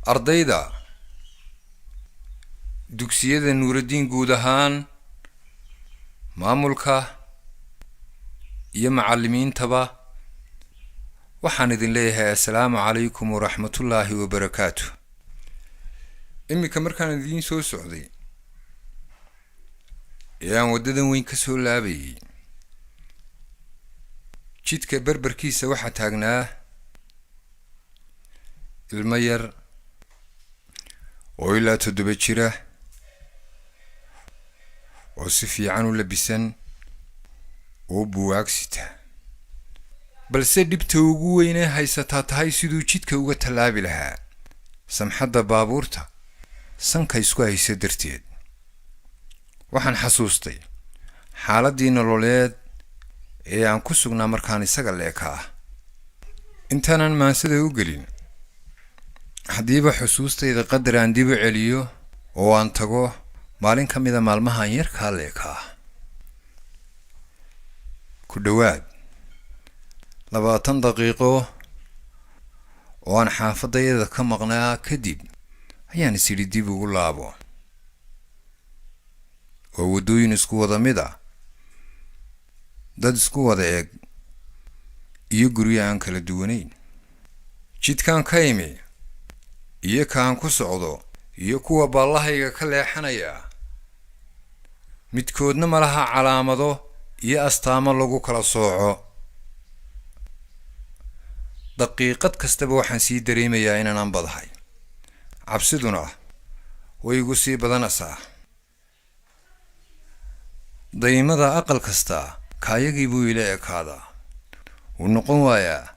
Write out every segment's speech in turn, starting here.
ardayda dugsiyada Nuuruddin guud ahaan maamulka iyo macallimiintaba waxaan idin leeyahay assalaamu calaykum wa rahmatullaahi wa barakaatuh. imika markaan idin soo socday ayaan wadadan weyn ka soo laabayay. jidka barbarkiisa waxa taagnaa ilmo yar oo ilaa 7 jira oo si fiican u labisan oo buugaag sita, balse dhibta ugu weyn ee haysataa tahay siduu jidka uga talaabi lahaa samxadda baabuurta sanka isku haysa darteed. waxaan xasuustay xaaladii nololeed ee aan ku sugnaa markaan isaga leekaa. intaanan maansida u gelin, haddiiba xusuustayda qadar aan dib u celiyo oo aan tago maalin ka mida maalmahan yarkaa leekaa. ku dhowaad 20 daqiiqo oo aan xaafadayada ka maqnaa kadib ayaan isiri dib ugu laabo. oo wadooyin isku wada mid ah, dad isku wada eeg, iyo guryo aan kala duwanayn. jidkaan ka imi iyo kaan ku socdo iyo kuwa baallahayga ka leexanaya midkoodna ma laha calaamado iyo astaamo lagu kala sooco. daqiiqad kastaba waxaan sii dareemayaa inaan badahay, cabsiduna way igu sii badanaysaa. daymada aqal kasta kaayagii buu ila ekaadaa, wuu noqon waayaa,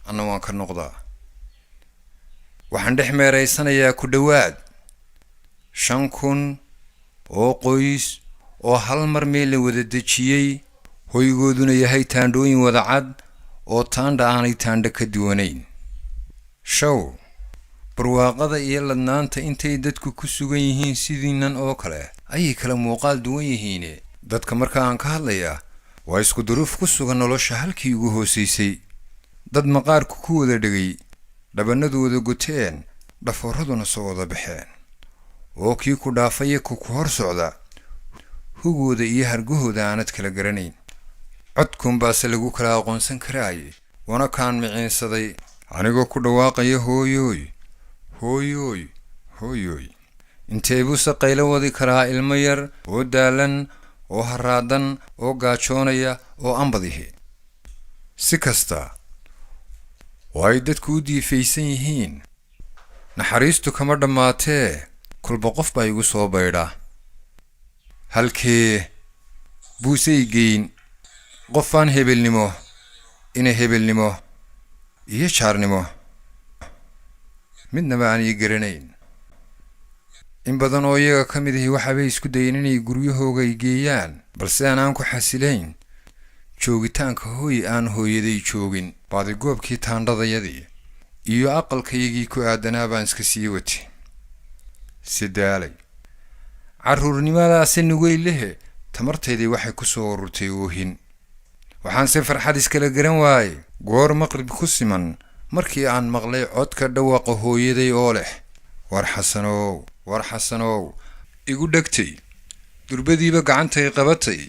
anna waan ka noqdaa. waxaan dhex meeraysanayaa ku dhowaad 5,000 oo qoys oo hal mar meel la wada dejiyey, hoygooduna yahay taandhooyin wada cad oo taandha aanay taandha ka duwanayn. show barwaaqada iyo ladnaanta intay dadku ku sugan yihiin sidiinan oo kale ayay kala muuqaal duwan yihiin. dadka marka aan ka hadlayaa waa isku duruuf ku sugan nolosha halkii ugu hooseysay. dad maqaarku ku wada dhagay, dhabanadooda guteen, dhafoorraduna soo wada baxeen, oo kii ku dhaafay ku hor socda hugooda iyo hargahooda aanad kala garanayn. codkun baase lagu kala aqoonsan karaayay, wana kaan miciinsaday anigoo ku dhawaaqaya hooyooy hooyooy hooyooy. intee buu qaylo wadi karaa ilmo yar oo daalan oo haraadan oo gaajoonaya oo ambadihi? si kasta oo ay dadku u diifaysan yihiin, naxariistu kama dhammaatee kulba qof baa igu soo baydha. halkee buusay geyn qofaan hebelnimo, ina hebelnimo iyo jaarnimo midnaba aan ii garanayn. in badan oo iyaga ka mid ahi waxaabay isku dayeen inay guryahooga i geeyaan, balse aanaan ku xasilayn joogitaanka hooy aan hooyaday joogin. baadigoobkii taandhadayadii iyo aqalkaygii ku aadanaa baan iska sii wati. si daalay carruurnimadaasi nugaylehe tamartaydii waxay ku soo ururtay oohin. waxaan si farxad iskala garan waayey goor maqrib ku siman markii aan maqlay codka dhawaaqa hooyaday oo leh war xasanow igu dhagtay. durbadiiba gacantay qabatay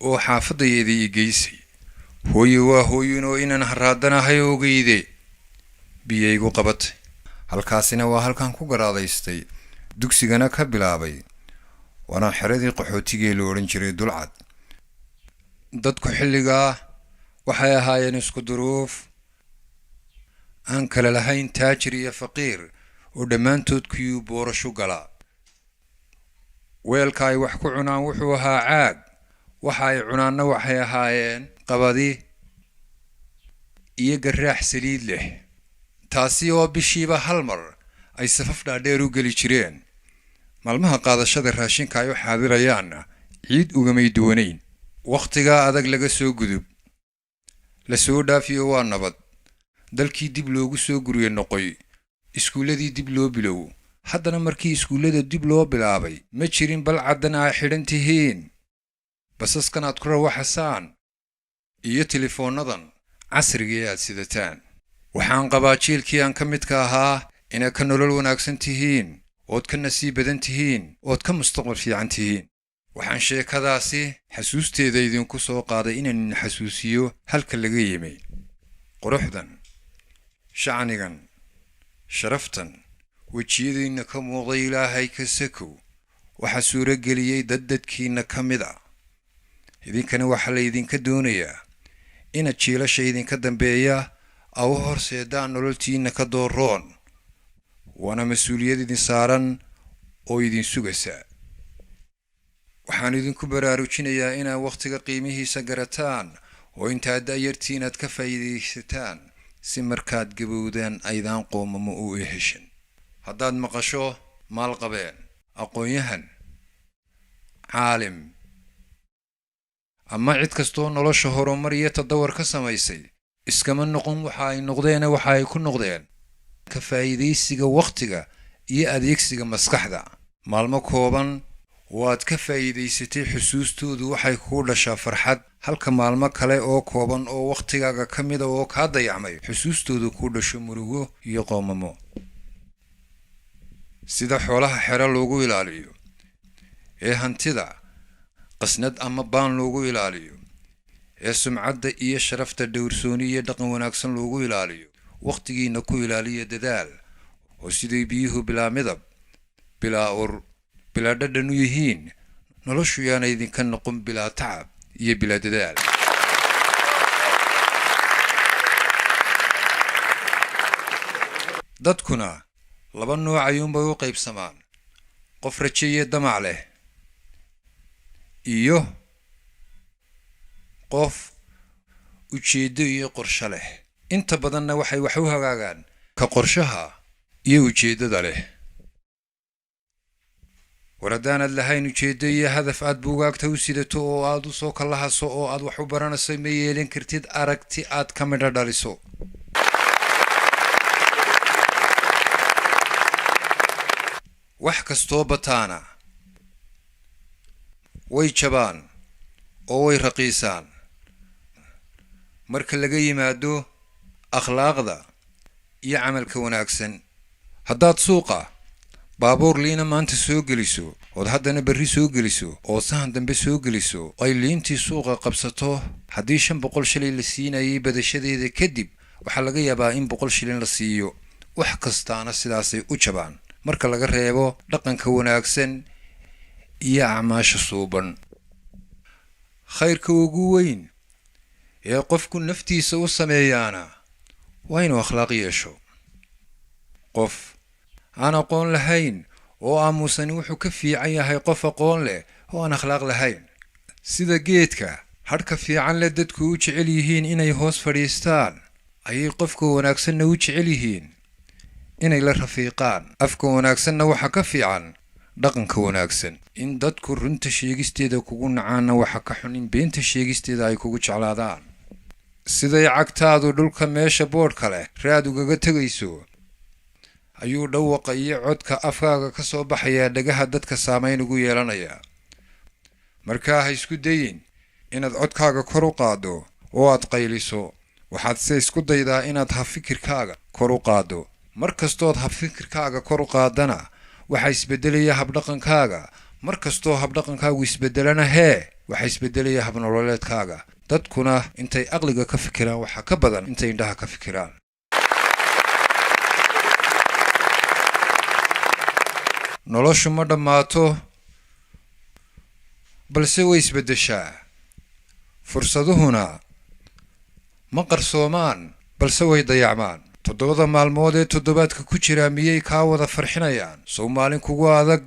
oo xaafadayeedii i geysay. hooye waa hooyinoo inaan haraadanahay ogeyde biyaygu qabatay. halkaasina waa halkaan ku garaadaystay, dugsigana ka bilaabay. waana xeradii qaxootigee la odhan jiray Dulcad. dadku xilligaa waxay ahaayeen isku duruuf aan kala lahayn taajir iyo faqiir oo dhammaantood kuyuu boorashu gala. weelka ay wax ku cunaan wuxuu ahaa caag, waxa ay cunaanna waxay ahaayeen qabadi iyo garraax saliid leh, taasi oo bishiiba hal mar ay safaf dhaadheer u geli jireen. maalmaha qaadashada raashinka ay u xaadirayaanna ciid ugamay duwanayn. wakhtigaa adag laga soo gudub, la soo dhaafiyo waa nabad. dalkii dib loogu soo guriye noqoy, iskuulladii dib loo bilow. haddana markii iskuullada dib loo bilaabay ma jirin balcaddan ay xidhan tihiin, basaskan aad ku rawaxasaan iyo telefoonnadan casriga aad sidataan. waxaan qabaa jiilkii aan ka midka ahaa inaad ka nolol wanaagsan tihiin ood ka nasiib badan tihiin ood ka mustaqbal fiican tihiin waxaan sheekadaasi xasuusteeda idinku soo qaaday inaan xasuusiyo halka laga yimi quruxdan shacnigan sharaftan wajiyadiina ka muuqday ilaahay ka sakow waxa suura geliyay dadkiina ka mid ah idinkana waxa la idinka doonayaa inaad jiilasha idinka dambeeya aw horseedaan nololtiina ka dooroon waana mas'uuliyad idin saaran oo idin sugaysa waxaan idinku baraarujinayaa inaad waqtiga qiimihiisa garataan oo intaad da'yartiin aad ka faa'iidaysataan si markaad gabowdaan aydaan qoomamo u heshin haddaad maqasho maalqabeen aqoon-yahan caalim ama cid kastoo nolosha horumar iyo tadawar ka samaysay iskama noqon waxa ay noqdeen waxa ay ku noqdeen ka faa'iidaysiga waqtiga iyo adeegsiga maskaxda maalmo kooban waad ka faa'iidaysatay xusuustoodu waxay ku dhashaa farxad halka maalmo kale oo kooban oo waqtigaaga ka mid ah oo ka dayacmay xusuustoodu ku dhasho murugo iyo qoomamo sida xoolaha xero loogu ilaaliyo ee hantida qasnad ama baan loogu ilaaliyo ee sumcadda iyo sharafta dhowrsooni iyo dhaqan wanaagsan loogu ilaaliyo waqtigiina ku ilaaliya dadaal oo sidii biyuhu bilaa midab bilaa ur bilaa dhadhan u yihiin noloshu yaana idinka noqon bilaa tacab iyo bilaa dadaal dadkuna laba nooc ayuunbay u qaybsamaan qof rajo iyo damac leh iyo qof ujeedo iyo qorshe leh inta badanna waxay wax u hagaagaan ka qorshaha iyo ujeedada leh waradaanad lahayn ujeedo iyo hadaf aad buugaagta u sidato oo aad u soo kalahaso oo aad wax u baranayso ma yeelan kartid aragti aad ka midho dhaliso wax kastoo bataana way jabaan oo way raqiisaan marka laga yimaado akhlaaqda iyo camalka wanaagsan haddaad suuqa baabuur liina maanta soo geliso ood haddana berri soo geliso oo sahan dambe soo geliso ay liintii suuqa qabsato haddii 500 shilin la siinayay badashadeeda kadib waxaa laga yaabaa in 100 shilin la siiyo wax kastaana sidaasay u jabaan marka laga reebo dhaqanka wanaagsan iyo acmaasha suuban khayrka ugu weyn ee qofku naftiisa u sameeyaana waa inuu akhlaaq yeesho qof aan aqoon lahayn oo aamusan wuxuu ka fiican yahay qof aqoon leh oo aan akhlaaq lahayn sida geedka hadhka fiican leh dadku u jecel yihiin inay hoos fadhiistaan ayay qofka wanaagsanna u jecel yihiin inay la rafiiqaan afka wanaagsanna waxa ka fiican dhaqanka wanaagsan in dadku runta sheegisteeda kugu nacaana waxa ka xun in beenta sheegisteeda ay kugu jeclaadaan siday cagtaadu dhulka meesha boodhka leh raad ugaga tegayso ayuu dhawaqa iyo codka afkaaga ka soo baxaya dhagaha dadka saameyn ugu yeelanaya markaa ha isku dayin inaad codkaaga kor u qaado oo aad qayliso waxaad se isku daydaa inaad fikirkaaga kor u qaado markastoo aad fikirkaaga kor u qaadana waxa isbedelaya habdhaqankaaga markastoo habdhaqankaagu isbedelana waxa isbedelaya habnololeedkaaga dadkuna intay aqliga ka fikiraan waxa ka badan intay indhaha ka fikiraan noloshu ma dhammaato balse way isbedeshaa fursaduhuna ma qarsoomaan balse way dayacmaan 7 maalmood ee toddobaadka ku jira miyay kaa wada farxinayaan soo maalin kugu adag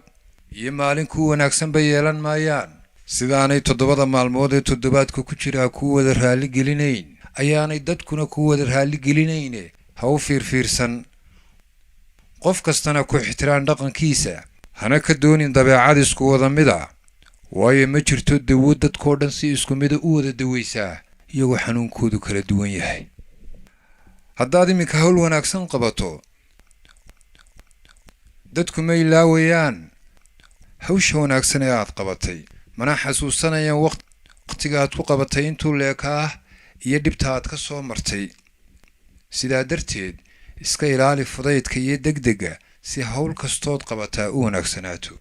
iyo maalin ku wanaagsan bay yeelan maayaan sidaanay 7 maalmood ee toddobaadka ku jira ku wada raali gelinayn ayaanay dadkuna ku wada raali gelinayn ha u fiirsan qof kastana ku ixtiraan dhaqankiisa hana ka doonin dabeecad isku wada mid ah waayo ma jirto dawo dadkoo dhan si isku mid u wada dawaysaa iyagoo xanuunkoodu kala duwan yahay haddaad iminka hawl wanaagsan qabato dadku ma ilaawayaan hawsha wanaagsan ee aad qabatay mana xasuusanayaan waqtiga aad ku qabatay intuu leekaa iyo dhibta aad ka soo martay sidaa darteed iska ilaali fudaydka iyo degdega si hawl kastood qabataa u wanaagsanaato.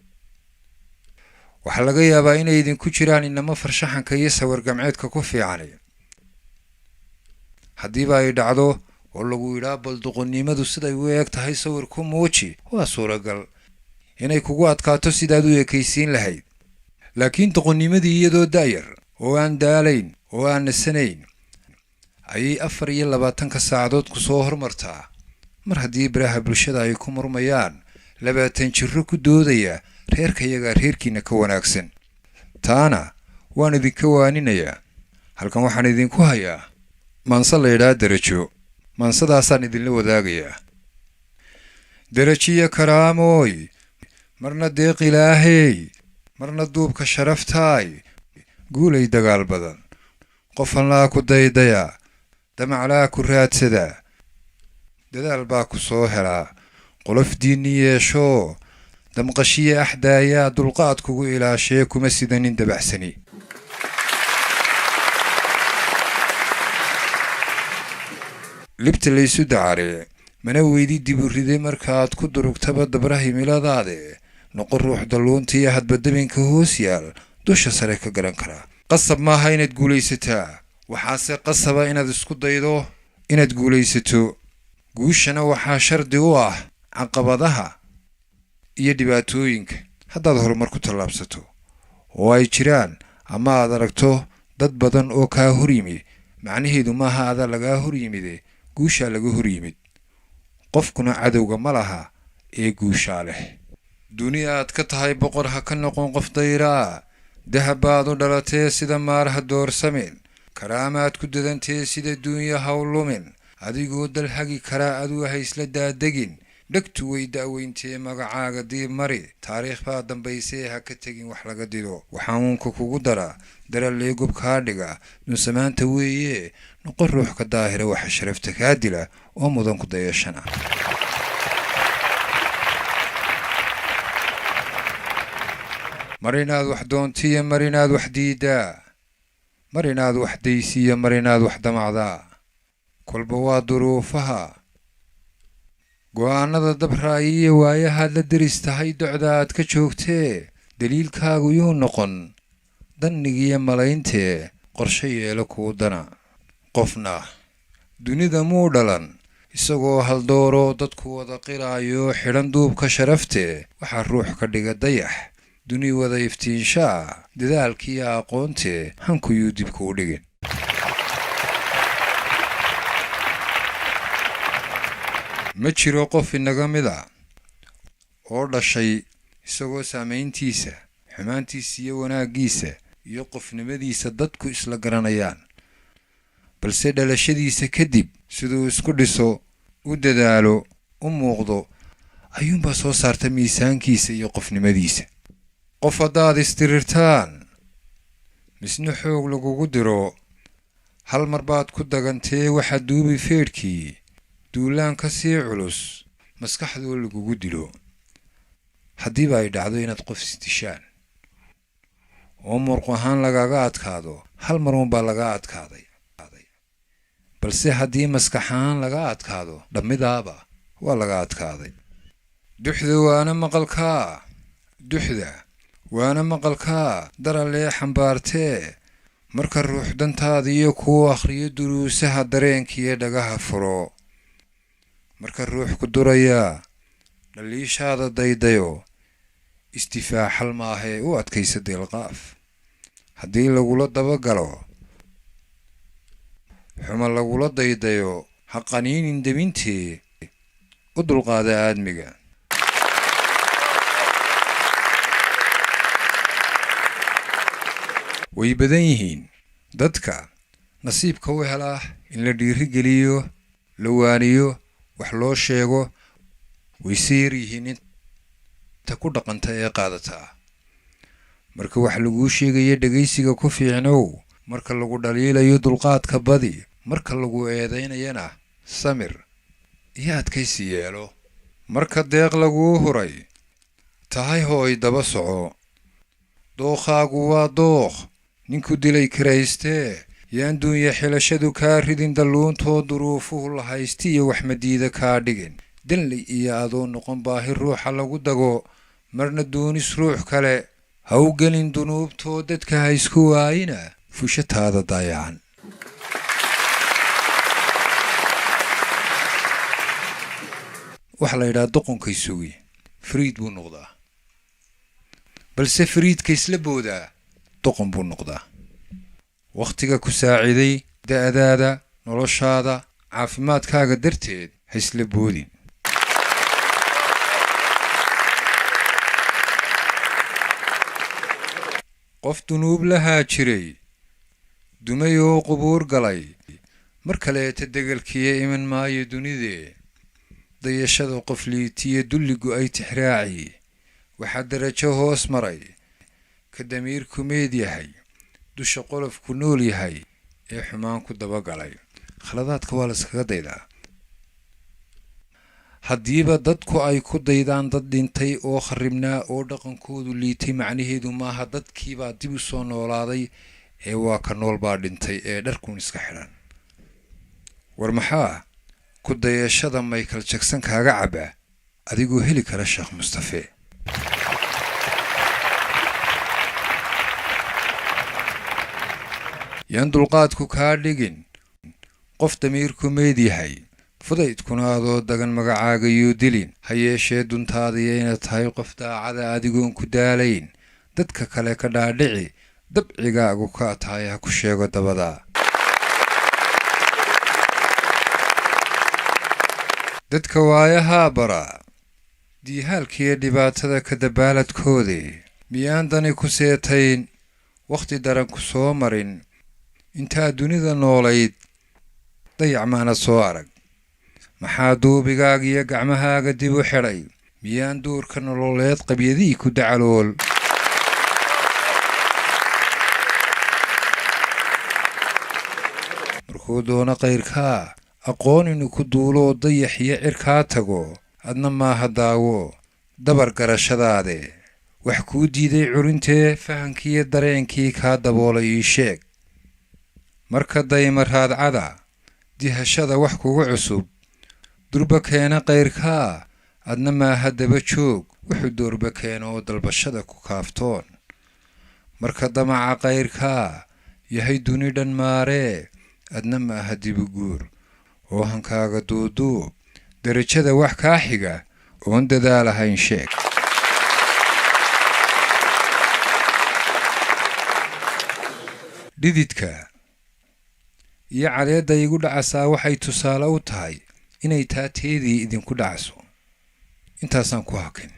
waxaa laga yaabaa inay idinku jiraan inama farshaxanka iyo sawir gamceedka ku fiican. haddiiba ay dhacdo oo lagu yidhaa bal doqonnimadu siday u eeg tahay sawir ku muuji, waa suuragal inay kugu adkaato sidaad u ekaysiin lahayd. laakiin doqonnimadii iyadoo da'yar oo aan daalayn oo aan nasanayn ayay 24 saacadood ku soo hormartaa. mar haddii baraha bulshada ay ku murmayaan 20 jirro ku doodaya reerkayaga reerkiina ka wanaagsan. taana waan idinka waaninayaa. halkan waxaan idinku hayaa maanse la yidhaa darajo. maansadaasaan idinla wadaagayaa. darajiya karaamooy, marna deeq ilaahey, marna duubka sharaftaay, guulay dagaal badan, qofan laa ku daydaya, damaclaa ku raadsada, dadaal baa ku soo helaa, qolof diinni yeesho, damqashiya axdaayaa dulqaad kugu ilaashee kuma sidanin dabacsani. libta laysu dacaree mana weydi dib u riday markaaad ku durugtaba dabra himiladaade. noqon ruux dalluuntiiyo hadbadabinka hoos yaal dusha sare ka garan karaa. qasab maaha inaad guulaysataa, waxaase qasaba inaad isku daydo inaad guulaysato. guushana waxaa shardi u ah caqabadaha iyo dhibaatooyinka. haddaad horumar ku tallaabsato oo ay jiraan ama aad aragto dad badan oo kaa hor yimi, macnaheedu maaha adaa lagaa hor yimide, guushaa laga hor yimid. qofkuna cadowga ma laha ee guushaa leh. duni aad ka tahay boqor ha ka noqon qof dayraa. dahab baad u dhalatee sida maar ha doorsamin. karaamaad ku dadantee sida duunya ha u lumin. adigoo dalhagi karaa aduu ha isla daadegin. dhegtu way da'weyntee magacaaga diib mari. taariikh baa dambaysee ha ka tegin wax laga dido. waxaa uunka kugu dara darallee gob kaa dhiga. dunsamaanta weeye noqon ruux ka daahira waxa sharafta kaa dila oo mudan ku dayashana. mar inaad wax doontiyo mar inaad wax diidaa, mar inaad wax daysiiyo mar inaad wax damacdaa. kolba waa duruufaha go'aanada dabraayiyo waayahaad la deris tahay docda aad ka joogtee. daliilkaagu yuu noqon dannigiiyo malayntee qorshe yeelo kuu dana. qofna dunida muu dhalan isagoo haldooro dadku wada qiraayo xidhan duubka sharaftee. waxaa ruux ka dhiga dayax duni wada iftiinshaa, dadaalkiiyo aqoontee hankuyuu dibku u dhigin. ma jiro qof inaga mida oo dhashay isagoo saamayntiisa, xumaantiisa iyo wanaaggiisa iyo qofnimadiisa dadku isla garanayaan. balse dhalashadiisa kadib siduu isku dhiso, u dadaalo, u muuqdo ayuunbaa soo saarta miisaankiisa iyo qofnimadiisa. qof haddaad istirirtaan misna xoog lagugu diro, hal mar baad ku dagantee waxaad duubi feedhkii. duulaan ka sii culus maskaxdoo lagugu dilo. haddiiba ay dhacdo inaad qof isdishaan oo muruq ahaan lagaga adkaado, hal mar uunbaa laga adkaaday. balse haddii maskax ahaan laga adkaado, dhammidaaba waa laga adkaaday. duxda waana maqalkaa, duxda waana maqalkaa darallee xambaartee. marka ruux dantaada iyo kuu akhriyo duruusaha dareenkiiyo dhagaha furo. marka ruux ku durayaa dhaliishaada daydayo, istifaaxal maahee u adkaysa deelqaaf. haddii lagula dabagalo xuma lagula daydayo, ha qaniinin debintee u dulqaada aadmiga. way badan yihiin dadka nasiibka u helaa in la dhiirigeliyo, la waaniyo, wax loo sheego. wayse yar yihiin inta ku dhaqanta ee qaadataa. marka wax laguu sheegayo dhegaysiga ku fiicnow. marka lagu dhaliilayo dulqaadka badi. marka lagu eedaynayana samir iyo adkaysi yeelo. marka deeq laguu huray tahay hooy daba soco. dookhaagu waa dookh ninku dilay karaystee. yaan duunya xilashadu kaa ridin dalluuntoo duruufuhu la haystiyo wax madiida kaa dhigin danley iyo adoo noqon baahi ruuxa lagu dago marna doonis ruux kale ha u gelin dunuubtoo dadka ha isku waayina fushataada daayacan waxa la yidhaha doqonkay sugi fariid buu noqdaa balse fariidka isla boodaa doqon buu noqdaa wakhtiga ku saaciday da'daada noloshaada caafimaadkaaga darteed ha isla boodin qof dunuub lahaa jiray dumay oo qubuur galay mar kaleeta degelkiya iman maayo dunidee dayashada qof liitiya dulligu ay tixraaci waxaa darajo hoos maray ka damiirku meed yahay dusha qolofku nool yahay ee xumaan ku dabagalay khaladaadka waa la iskaga daydaa haddiiba dadku ay ku daydaan dad dhintay oo kharribnaa oo dhaqankoodu liitay macnaheedu maaha dadkiibaa dib u soo noolaaday ee waa ka nool baa dhintay ee dharkuun iska xidhan war maxaa ku dayashada Michael Jackson kaaga cabaa adigoo heli kara Sheekh Mustafa yaan dulqaadku kaa dhigin qof damiirku meed yahay fudaydkuna adoo dagan magacaaga yuu dilin ha yeeshee duntaadiya inaad tahay qof daacada adigoon ku daalayn dadka kale ka dhaadhici dabcigaagu kaa tahay ha ku sheego dabada dadka waayahaa bara diihaalkiiyo dhibaatada ka dabaaladkoodii miyaan dani ku seetayn wakhti daran ku soo marin intaa dunida noolayd dayac maana soo arag maxaa duubigaaga iyo gacmahaaga dib u xidhay miyaan duurka nololeed qabyadii ku dacalool markuu doono qayrkaa aqoon inuu ku duuloo dayax iyo cirkaa tago adna maaha daawo dabar garashadaade wax kuu diiday curintee fahankiiyo dareenkii kaa daboolay ii sheeg marka dayma raadcada dihashada wax kugu cusub durba keena qayrkaa adna maaha daba joog wuxuu doorba keena oo dalbashada ku kaaftoon marka damaca qayrkaa yahay duni dhan maaree adna maaha dibuguur oo hankaaga duuduub darajada wax kaa xiga oon dadaalahayn sheeg dhididka iyo caleedda igu dhacasaa waxay tusaale u tahay inay taateedii idinku dhacso intaasaan ku hakin